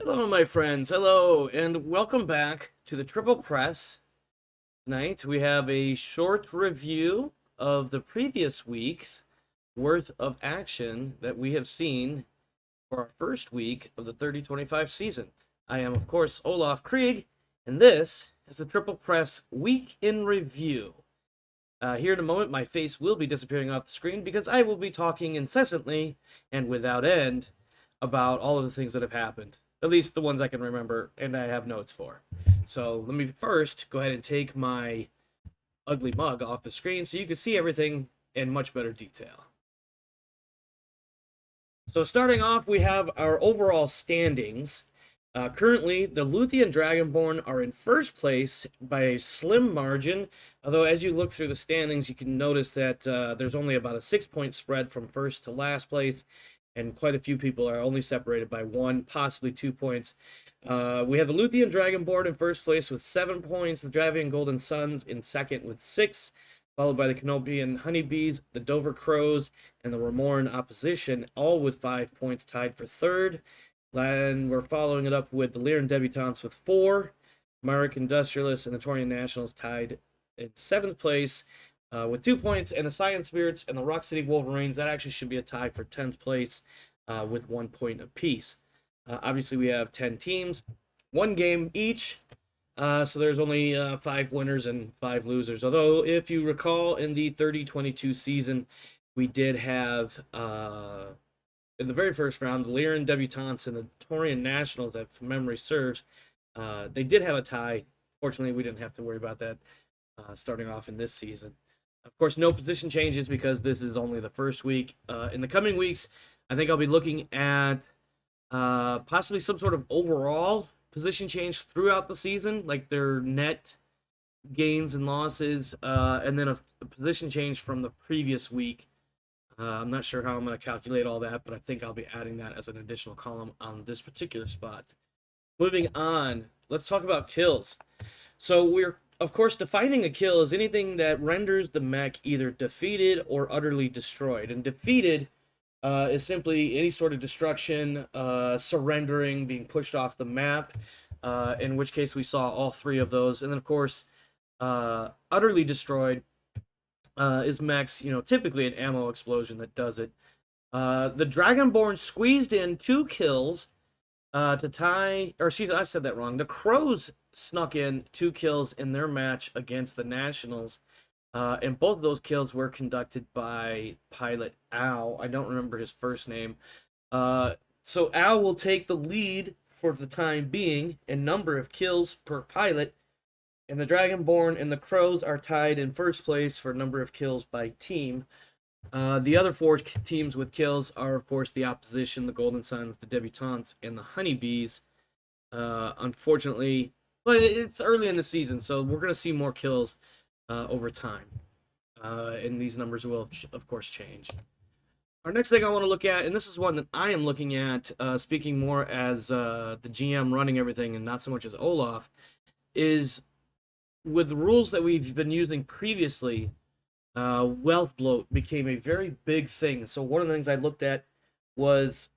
Hello, my friends. Hello, and welcome back to the Triple Press. Tonight, we have a short review of the previous week's worth of action that we have seen for our first week of the 30-25 season. I am, of course, Olaf Krieg, and this is the Triple Press Week in Review. Here in a moment, my face will be disappearing off the screen because I will be talking incessantly and without end about all of the things that have happened. At least the ones I can remember and I have notes for. So let me first go ahead and take my ugly mug off the screen so you can see everything in much better detail. So starting off, we have our overall standings. Currently, the Luthien Dragonborn are in first place by a slim margin, although as you look through the standings, you can notice that there's only about a 6-point spread from first to last place, and quite a few people are only separated by 1, possibly 2 points. We have the Luthien Dragonborn in first place with 7 points, the Dravian Golden Suns in second with 6, followed by the Canopian Honeybees, the Dover Crows, and the Remoran Opposition, all with 5 points, tied for third. And we're following it up with the Lyran Debutantes with 4, Myrick Industrialists and the Torian Nationals tied in 7th place with 2 points, and the Science Spirits and the Rock City Wolverines, that actually should be a tie for 10th place with 1 point apiece. Obviously, we have 10 teams, 1 game each, so there's only 5 winners and 5 losers. Although, if you recall, in the 30-22 season, we did have in the very first round, the Lyran Debutantes and the Torian Nationals, if memory serves, they did have a tie. Fortunately, we didn't have to worry about that starting off in this season. Of course, no position changes because this is only the first week. In the coming weeks, I think I'll be looking at possibly some sort of overall position change throughout the season, like their net gains and losses, and then a position change from the previous week. I'm not sure how I'm going to calculate all that, but I think I'll be adding that as an additional column on this particular spot. Moving on, let's talk about kills. So we're, of course, defining a kill as anything that renders the mech either defeated or utterly destroyed. And defeated is simply any sort of destruction, surrendering, being pushed off the map, in which case we saw all 3 of those. And then, of course, utterly destroyed is mechs, typically an ammo explosion that does it. The Dragonborn squeezed in 2 kills to tie, or excuse me, I said that wrong. The Crows snuck in 2 kills in their match against the Nationals, and both of those kills were conducted by Pilot Al. I don't remember his first name. So Al will take the lead for the time being in number of kills per pilot, and the Dragonborn and the Crows are tied in first place for number of kills by team. The other 4 teams with kills are, of course, the opposition, the Golden Suns, the Debutantes, and the Honeybees. Unfortunately, but it's early in the season, so we're going to see more kills over time. And these numbers will, of course, change. Our next thing I want to look at, and this is one that I am looking at, speaking more as the GM running everything and not so much as Olaf, is with the rules that we've been using previously, wealth bloat became a very big thing. So one of the things I looked at was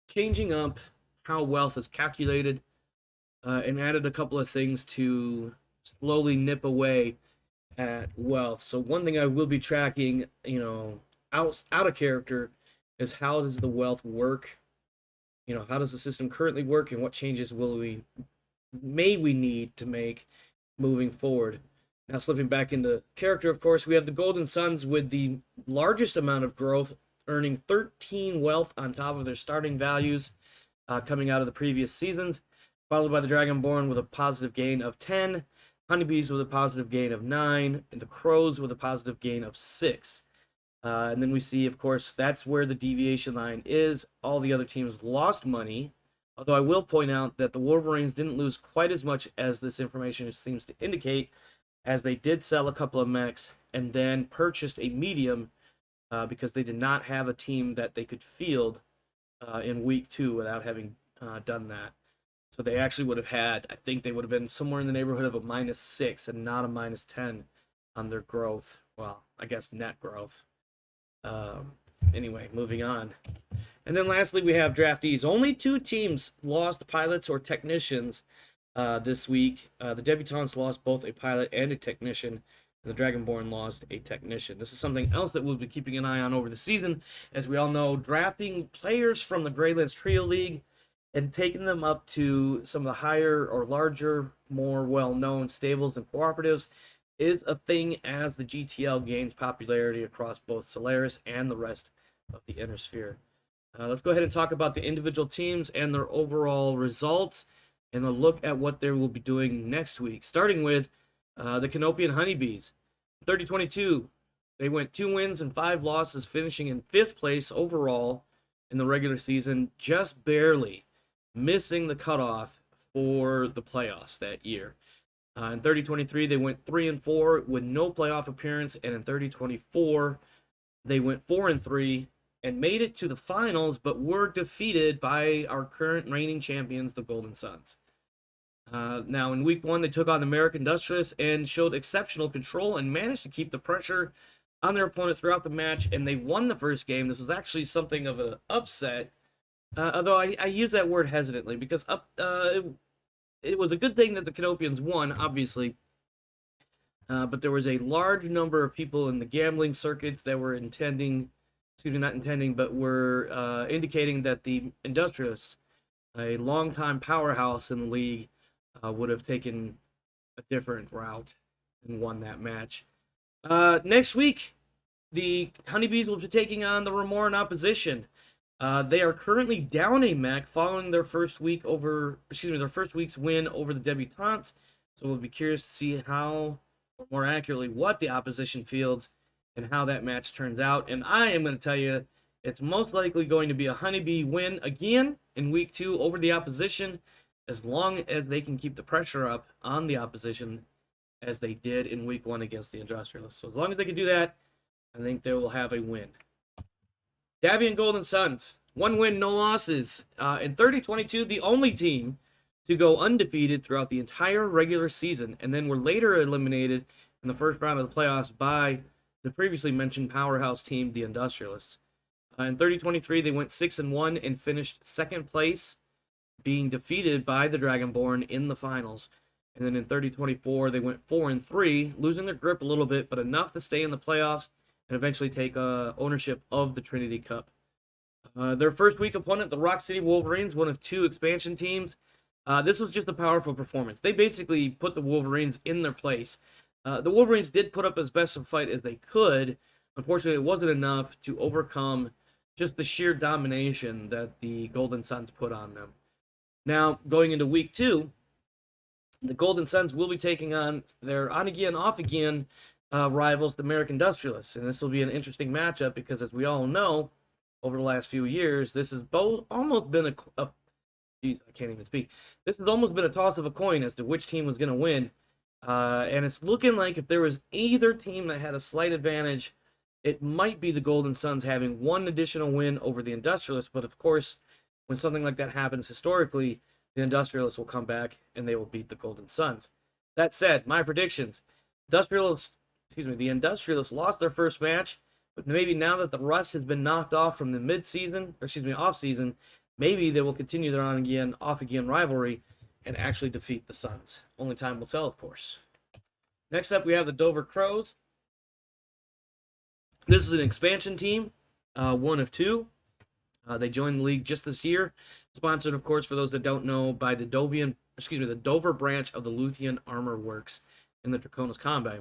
changing up how wealth is calculated, and added a couple of things to slowly nip away at wealth. So one thing I will be tracking, out of character, is how does the wealth work? How does the system currently work, and what changes may we need to make moving forward. Now, slipping back into character, of course, we have the Golden Suns with the largest amount of growth, earning 13 wealth on top of their starting values coming out of the previous seasons, followed by the Dragonborn with a positive gain of 10, Honeybees with a positive gain of 9, and the Crows with a positive gain of 6. And then we see, of course, that's where the deviation line is. All the other teams lost money. Although I will point out that the Wolverines didn't lose quite as much as this information seems to indicate, as they did sell a couple of mechs and then purchased a medium because they did not have a team that they could field in week 2 without having done that. So they actually would have had, I think they would have been somewhere in the neighborhood of a -6 and not a -10 on their growth. Well, I guess net growth. Anyway, moving on. And then lastly, we have draftees. Only 2 teams lost pilots or technicians this week. The Debutants lost both a pilot and a technician. The Dragonborn lost a technician. This is something else that we'll be keeping an eye on over the season. As we all know, drafting players from the Greylands Trio League and taking them up to some of the higher or larger, more well-known stables and cooperatives is a thing as the GTL gains popularity across both Solaris and the rest of the Inner Sphere. Let's go ahead and talk about the individual teams and their overall results, and a look at what they will be doing next week, starting with the Canopian Honeybees. 3022, they went 2 wins and 5 losses, finishing in 5th place overall in the regular season, just barely missing the cutoff for the playoffs that year. In 3023, they went 3-4 with no playoff appearance, and in 3024, they went 4-3 and made it to the finals, but were defeated by our current reigning champions, the Golden Suns. Now, in week 1, they took on the American Industrialists and showed exceptional control and managed to keep the pressure on their opponent throughout the match, and they won the first game. This was actually something of an upset, although I use that word hesitantly, because it was a good thing that the Canopians won, obviously, but there was a large number of people in the gambling circuits that were were indicating that the Industrialists, a longtime powerhouse in the league, would have taken a different route and won that match. Next week, the Honeybees will be taking on the Remoran Opposition. They are currently down a mech following their first week's win over the Debutantes. So we'll be curious to see how, or more accurately, what the opposition fields and how that match turns out. And I am going to tell you, it's most likely going to be a Honeybee win again in week 2 over the opposition, as long as they can keep the pressure up on the opposition as they did in week 1 against the Industrialists. So as long as they can do that, I think they will have a win. Davian Golden Suns, 1 win, no losses. In 3022, the only team to go undefeated throughout the entire regular season, and then were later eliminated in the first round of the playoffs by the previously mentioned powerhouse team, the Industrialists. In 3023, they went 6-1 and finished 2nd place, being defeated by the Dragonborn in the finals. And then in 3024, they went 4-3, losing their grip a little bit, but enough to stay in the playoffs and eventually take ownership of the Trinity Cup. Their first week opponent, the Rock City Wolverines, one of 2 expansion teams. This was just a powerful performance. They basically put the Wolverines in their place. The Wolverines did put up as best a fight as they could. Unfortunately, it wasn't enough to overcome just the sheer domination that the Golden Suns put on them. Now, going into week 2, the Golden Suns will be taking on their on-again, off-again rivals, the American Industrialists. And this will be an interesting matchup because, as we all know, over the last few years, this has almost been I can't even speak. This has almost been a toss of a coin as to which team was going to win. And it's looking like if there was either team that had a slight advantage, it might be the Golden Suns having 1 additional win over the Industrialists. But of course, when something like that happens historically, the Industrialists will come back and they will beat the Golden Suns. That said, my predictions: the Industrialists lost their first match, but maybe now that the rust has been knocked off from the off-season, maybe they will continue their on-again, off-again rivalry and actually defeat the Suns. Only time will tell, of course. Next up, we have the Dover Crows. This is an expansion team, 1 of 2. They joined the league just this year, sponsored, of course, for those that don't know, by the Dover branch of the Luthien Armor Works in the Draconis Combat.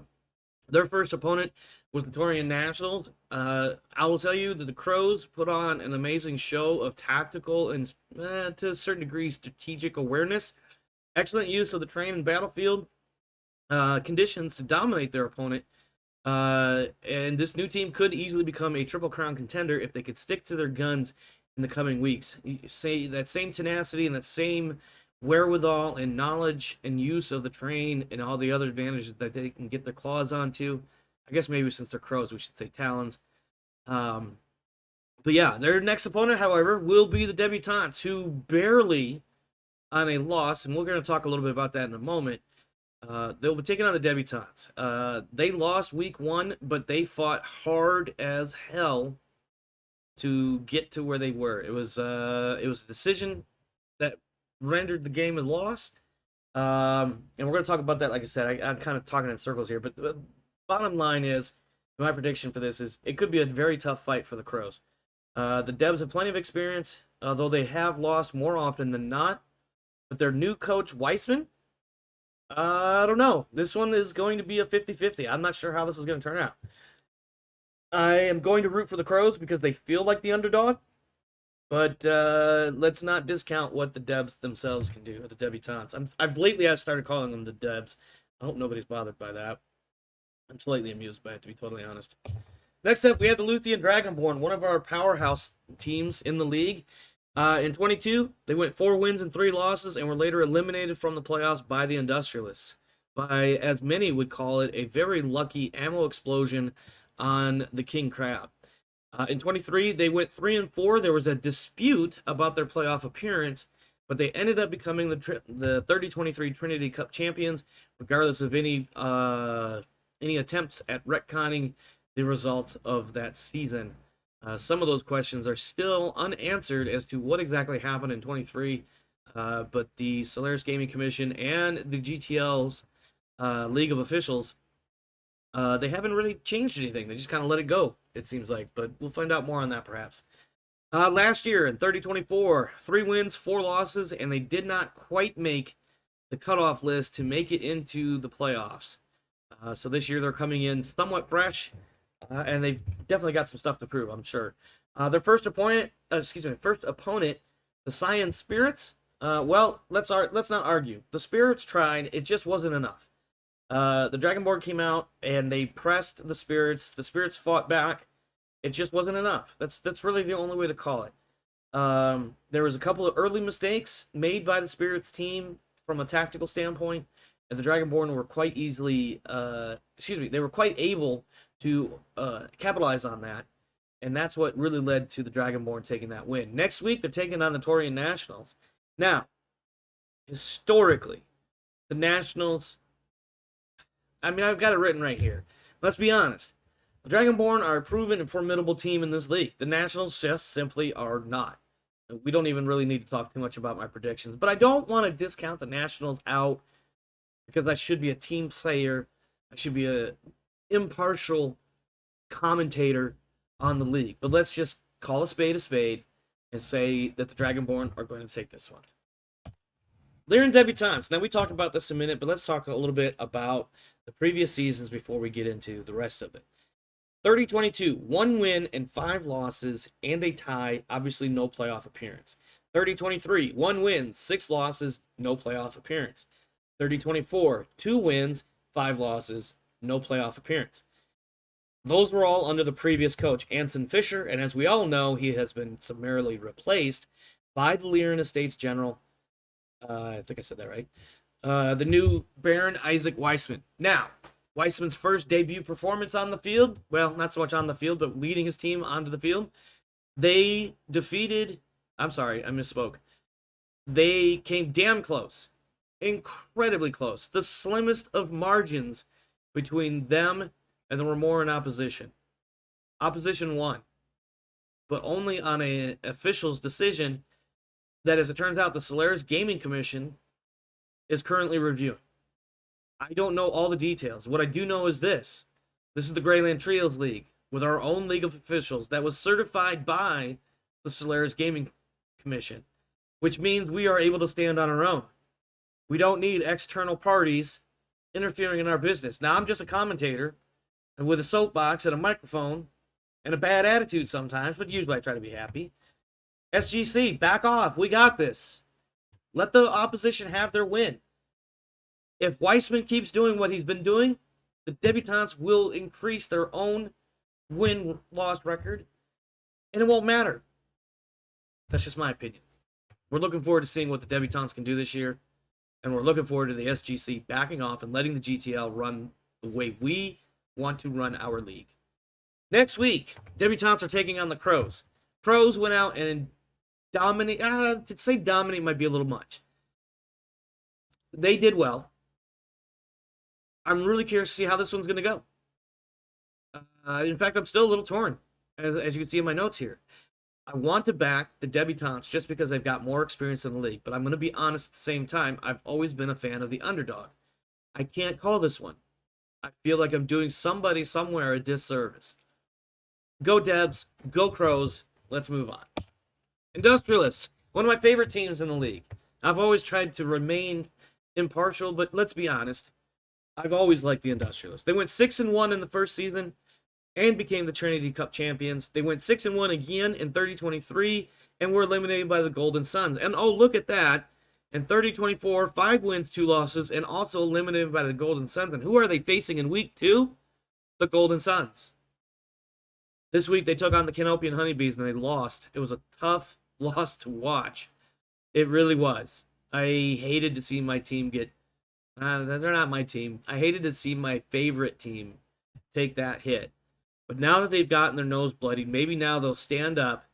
Their first opponent was the Taurian Nationals. I will tell you that the Crows put on an amazing show of tactical and, to a certain degree, strategic awareness. Excellent use of the terrain and battlefield conditions to dominate their opponent. And this new team could easily become a Triple Crown contender if they could stick to their guns in the coming weeks. You say that same tenacity and that same wherewithal and knowledge and use of the terrain and all the other advantages that they can get their claws onto. I guess maybe since they're crows, we should say talons. But yeah, their next opponent, however, will be the Debutantes, who barely on a loss, and we're going to talk a little bit about that in a moment. They'll be taking on the Debutantes. They lost week 1, but they fought hard as hell to get to where they were. It was a decision that rendered the game a loss. And we're going to talk about that. Like I said, I'm kind of talking in circles here, but the bottom line is my prediction for this is it could be a very tough fight for the Crows. The Debs have plenty of experience, although they have lost more often than not. But their new coach, Weissman, I don't know. This one is going to be a 50-50. I'm not sure how this is going to turn out. I am going to root for the Crows because they feel like the underdog. But let's not discount what the Debs themselves can do, or the debutantes. I've started calling them the Debs. I hope nobody's bothered by that. I'm slightly amused by it, to be totally honest. Next up, we have the Luthien Dragonborn, one of our powerhouse teams in the league. In 22, they went 4 wins and 3 losses and were later eliminated from the playoffs by the Industrialists. By, as many would call it, a very lucky ammo explosion on the King Crab. In 23, they went 3-4. There was a dispute about their playoff appearance, but they ended up becoming the 30-23 Trinity Cup champions, regardless of any attempts at retconning the results of that season. Some of those questions are still unanswered as to what exactly happened in 23, but the Solaris Gaming Commission and the GTL's League of Officials, they haven't really changed anything. They just kind of let it go, it seems like, but we'll find out more on that perhaps. Last year in 30-24, 3 wins, 4 losses, and they did not quite make the cutoff list to make it into the playoffs. So this year they're coming in somewhat fresh, and they've definitely got some stuff to prove, I'm sure. Their first opponent, the Cyan Spirits. Well, let's not argue. The Spirits tried; it just wasn't enough. The Dragonborn came out and they pressed the Spirits. The Spirits fought back. It just wasn't enough. That's really the only way to call it. There was a couple of early mistakes made by the Spirits team from a tactical standpoint, and the Dragonborn were quite they were quite able to capitalize on that, and that's what really led to the Dragonborn taking that win. Next week, they're taking on the Torian Nationals. Now, historically, the Nationals, I mean, I've got it written right here. Let's be honest. The Dragonborn are a proven and formidable team in this league. The Nationals just simply are not. We don't even really need to talk too much about my predictions, but I don't want to discount the Nationals out because I should be a team player. I should be a impartial commentator on the league. But let's just call a spade and say that the Dragonborn are going to take this one. Lyran Debutantes. Now, we talked about this a minute, but let's talk a little bit about the previous seasons before we get into the rest of it. 30-22, 1 win and 5 losses and a tie, obviously no playoff appearance. 30-23, 1 win, 6 losses, no playoff appearance. 30-24, 2 wins, 5 losses, no playoff appearance. Those were all under the previous coach, Anson Fisher, and as we all know, he has been summarily replaced by the Lyran Estates General. I think I said that right. The new Baron Isaac Weissman. Now, Weissman's first debut performance on the field, well, not so much on the field, but leading his team onto the field, they defeated, I'm sorry, I misspoke. They came damn close, incredibly close, the slimmest of margins between them and the Remoran opposition. Opposition won, but only on an official's decision that, as it turns out, the Solaris Gaming Commission is currently reviewing. I don't know all the details. What I do know is this. This is the Greyland Trios League with our own league of officials that was certified by the Solaris Gaming Commission, which means we are able to stand on our own. We don't need external parties interfering in our business. Now, I'm just a commentator with a soapbox and a microphone and a bad attitude sometimes, but usually I try to be happy. SGC, back off. We got this. Let the opposition have their win. If Weissman keeps doing what he's been doing, the debutantes will increase their own win-loss record, and it won't matter. That's just my opinion. We're looking forward to seeing what the debutantes can do this year, and we're looking forward to the SGC backing off and letting the GTL run the way we want to run our league. Next week, debutantes are taking on the Crows. Crows went out and dominated. To say dominate might be a little much. They did well. I'm really curious to see how this one's going to go. In fact, I'm still a little torn, as you can see in my notes here. I want to back the debutantes just because they've got more experience in the league, but I'm going to be honest at the same time. I've always been a fan of the underdog. I can't call this one. I feel like I'm doing somebody somewhere a disservice. Go Debs, go Crows. Let's move on. Industrialists, one of my favorite teams in the league. I've always tried to remain impartial, but let's be honest. I've always liked the Industrialists. They went 6-1 in the first season and became the Trinity Cup champions. They went 6-1 again in 30-23 and were eliminated by the Golden Suns. And oh, look at that. In 30-24, 5 wins, 2 losses, and also eliminated by the Golden Suns. And who are they facing in week 2? The Golden Suns. This week they took on the Canopian Honeybees and they lost. It was a tough loss to watch. It really was. I hated to see my team get... they're not my team. I hated to see my favorite team take that hit. But now that they've gotten their nose bloodied, maybe now they'll stand up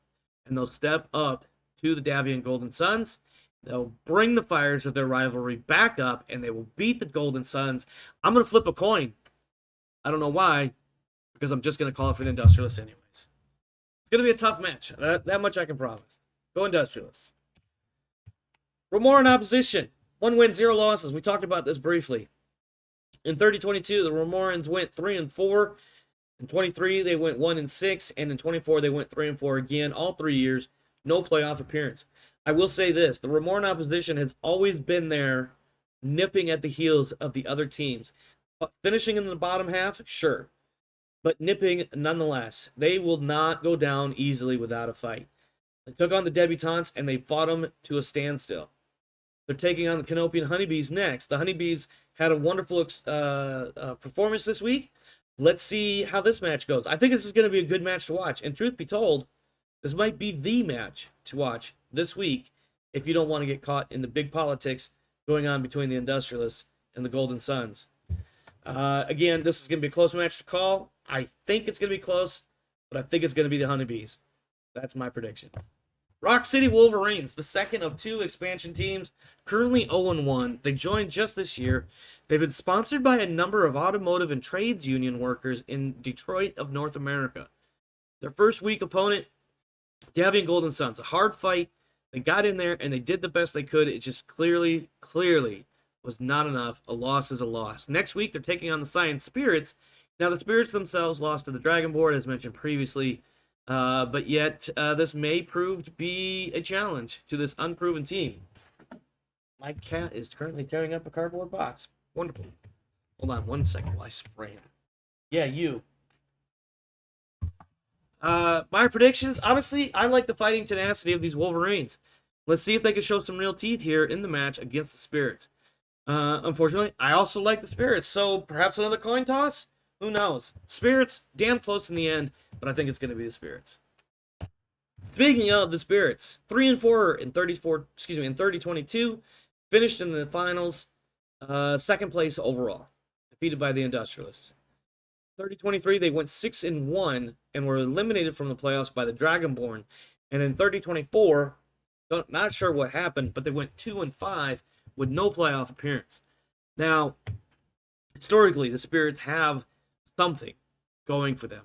and they'll step up to the Davion Golden Suns. They'll bring the fires of their rivalry back up, and they will beat the Golden Suns. I'm going to flip a coin. I don't know why, because I'm just going to call it for the Industrialists anyways. It's going to be a tough match. That much I can promise. Go Industrialists. Remora in opposition. 1 win, 0 losses. We talked about this briefly. In 30-22, the Remorans went 3-4. In 23, they went 1-6. And in 24, they went 3-4 again. All 3 years, no playoff appearance. I will say this, the Remoran opposition has always been there nipping at the heels of the other teams. Finishing in the bottom half, sure, but nipping nonetheless. They will not go down easily without a fight. They took on the Debutantes and they fought them to a standstill. They're taking on the Canopian Honeybees next. The Honeybees had a wonderful performance this week. Let's see how this match goes. I think this is going to be a good match to watch. And truth be told, this might be the match to watch this week if you don't want to get caught in the big politics going on between the Industrialists and the Golden Suns. Again, this is going to be a close match to call. I think it's going to be close, but I think it's going to be the Honeybees. That's my prediction. Rock City Wolverines, the second of 2 expansion teams, currently 0-1. They joined just this year. They've been sponsored by a number of automotive and trades union workers in Detroit of North America. Their first week opponent, Davion Golden Suns, a hard fight. They got in there and they did the best they could. It just clearly was not enough. A loss is a loss. Next week, they're taking on the Science Spirits. Now, the Spirits themselves lost to the Dragon Board, as mentioned previously. But yet, this may prove to be a challenge to this unproven team. My cat is currently tearing up a cardboard box. Wonderful. Hold on 1 second while I spray him. Yeah, you. My predictions, honestly, I like the fighting tenacity of these Wolverines. Let's see if they can show some real teeth here in the match against the Spirits. Unfortunately, I also like the Spirits, so perhaps another coin toss? Who knows? Spirits, damn close in the end, but I think it's going to be the Spirits. Speaking of the Spirits, 3-4 in 30-22, finished in the finals, second place overall, defeated by the Industrialists. 30-23, they went 6-1 and were eliminated from the playoffs by the Dragonborn. And in 30-24, not sure what happened, but they went 2-5 with no playoff appearance. Now, historically, the Spirits have something going for them.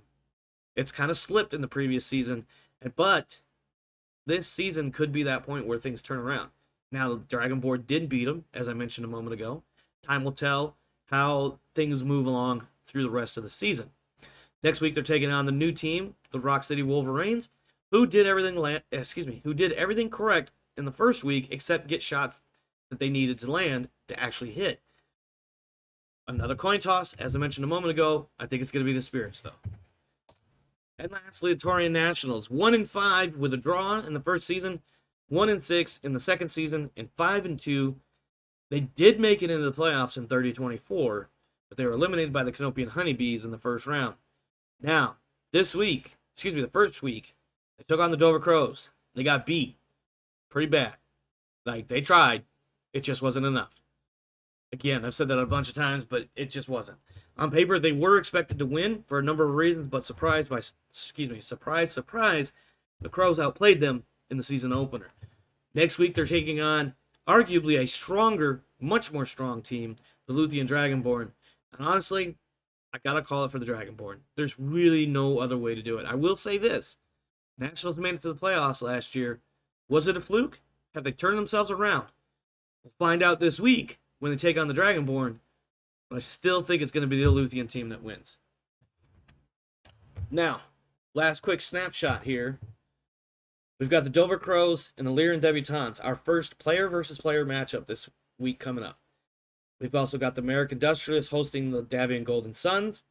It's kind of slipped in the previous season, but this season could be that point where things turn around. Now, the Dragonborn did beat them, as I mentioned a moment ago. Time will tell how things move along through the rest of the season. Next week, they're taking on the new team, the Rock City Wolverines, who did everything correct in the first week except get shots that they needed to land to actually hit. Another coin toss, as I mentioned a moment ago. I think it's going to be the Spirits, though. And lastly, the Torian Nationals, 1-5 with a draw in the first season, 1-6 in the second season, and 5-2. They did make it into the playoffs in 30-24, but they were eliminated by the Canopian Honeybees in the first round. Now, the first week, they took on the Dover Crows. They got beat pretty bad. Like, they tried. It just wasn't enough. Again, I've said that a bunch of times, but it just wasn't. On paper, they were expected to win for a number of reasons, but surprise, the Crows outplayed them in the season opener. Next week, they're taking on arguably a stronger, much more strong team, the Luthien Dragonborn. And honestly, I gotta call it for the Dragonborn. There's really no other way to do it. I will say this. Nationals made it to the playoffs last year. Was it a fluke? Have they turned themselves around? We'll find out this week when they take on the Dragonborn. But I still think it's going to be the Luthien team that wins. Now, last quick snapshot here. We've got the Dover Crows and the Lyran Debutantes, our first player versus player matchup this week coming up. We've also got the Merrick Industrialists hosting the Davian Golden Suns,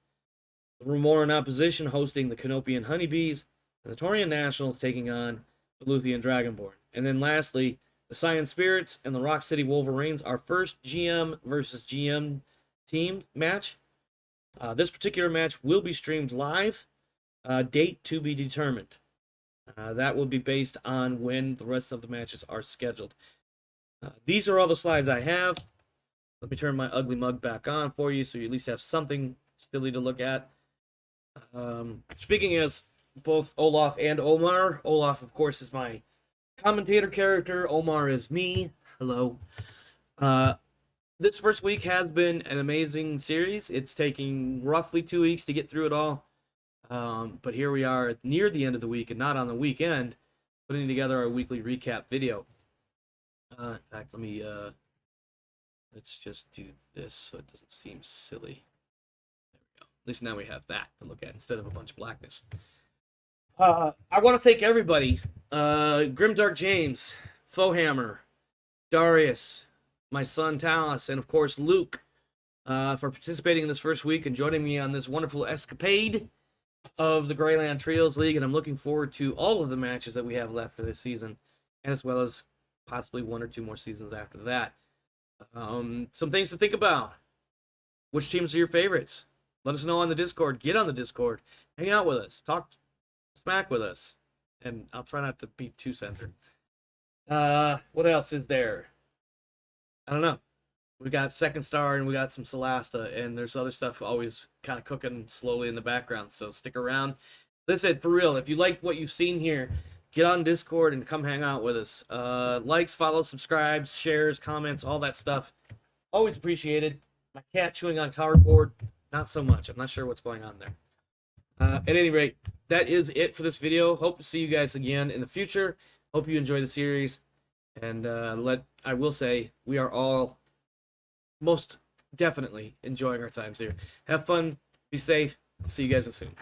the Remoran Opposition hosting the Canopian Honeybees, and the Torian Nationals taking on the Luthien Dragonborn. And then lastly, the Science Spirits and the Rock City Wolverines, our first GM versus GM team match. This particular match will be streamed live. Date to be determined. That will be based on when the rest of the matches are scheduled. These are all the slides I have. Let me turn my ugly mug back on for you so you at least have something silly to look at. Speaking as both Olaf and Omar, Olaf, of course, is my commentator character. Omar is me. Hello. This first week has been an amazing series. It's taking roughly 2 weeks to get through it all. But here we are near the end of the week and not on the weekend, putting together our weekly recap video. In fact, let's just do this so it doesn't seem silly. There we go. At least now we have that to look at instead of a bunch of blackness. I want to thank everybody. Grimdark James, Fohammer, Darius, my son Talus, and of course Luke, for participating in this first week and joining me on this wonderful escapade of the Greyland Trios League, and I'm looking forward to all of the matches that we have left for this season, and as well as possibly 1 or 2 more seasons after that. Some things to think about. Which teams are your favorites? Let us know on the Discord. Get on the Discord. Hang out with us. Talk smack with us. And I'll try not to be too censored. What else is there? I don't know. We got Second Star and we got some Solasta, and there's other stuff always kind of cooking slowly in the background, so stick around. Listen, for real, if you like what you've seen here, get on Discord and come hang out with us. Likes, follows, subscribes, shares, comments, all that stuff. Always appreciated. My cat chewing on cardboard, not so much. I'm not sure what's going on there. At any rate, that is it for this video. Hope to see you guys again in the future. Hope you enjoy the series. And I will say, we are all most definitely enjoying our times here. Have fun. Be safe. See you guys soon.